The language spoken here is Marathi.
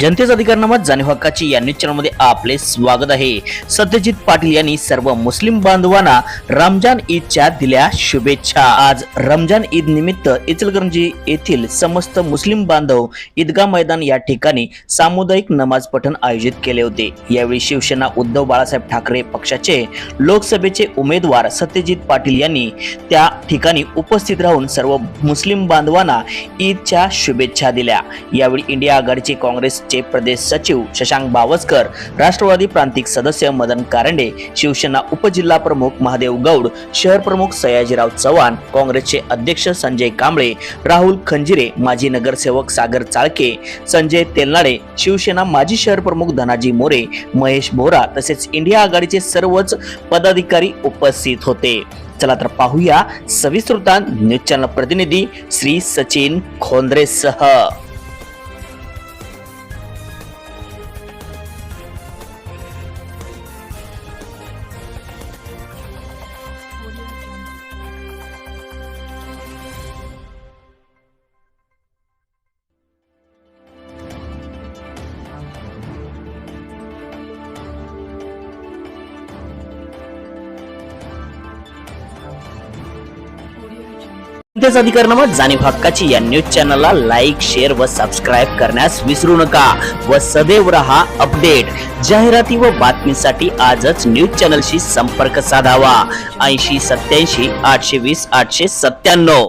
जनतेचा अधिकारनामा जाणीव हक्काची या न्यूज चॅनलमध्ये आपले स्वागत आहे। सत्यजित पाटील यांनी सर्व मुस्लिम बांधवांना रमजान ईदच्या दिल्या शुभेच्छा। आज रमजान ईद निमित्त इचलकरंजी येथील समस्त मुस्लिम बांधव ईदगाह मैदान या ठिकाणी सामुदायिक नमाज पठण आयोजित केले होते। यावेळी शिवसेना उद्धव बाळासाहेब ठाकरे पक्षाचे लोकसभेचे उमेदवार सत्यजित पाटील यांनी त्या ठिकाणी उपस्थित राहून सर्व मुस्लिम बांधवांना ईदच्या शुभेच्छा दिल्या। यावेळी इंडिया आघाडीचे काँग्रेस चे प्रदेश सचिव शशांक बावस्कर, राष्ट्रवादी प्रांतिक सदस्य मदन कारंडे, शिवसेना उपजिल्हा प्रमुख महादेव गौड, शहर प्रमुख सयाजीराव चव्हाण, काँग्रेसचे अध्यक्ष संजय कांबळे, राहुल खंजिरे, माजी नगरसेवक सागर चाळके, संजय तेलनाडे, शिवसेना माजी शहर प्रमुख धनाजी मोरे, महेश बोरा तसेच इंडिया आघाडीचे सर्वच पदाधिकारी उपस्थित होते। चला तर पाहूया सविस्तर न्यूज चॅनल प्रतिनिधी श्री सचिन खोंद्रे सह। जनतेचा अधिकारनामा जाणीव हक्काची या न्यूज चॅनलला लाईक, शेअर व सबस्क्राईब करण्यास विसरू नका व सदैव रहा अपडेट। जाहिराती व बातमीसाठी आजच न्यूज चॅनलशी संपर्क साधावा। 80 87 820 897।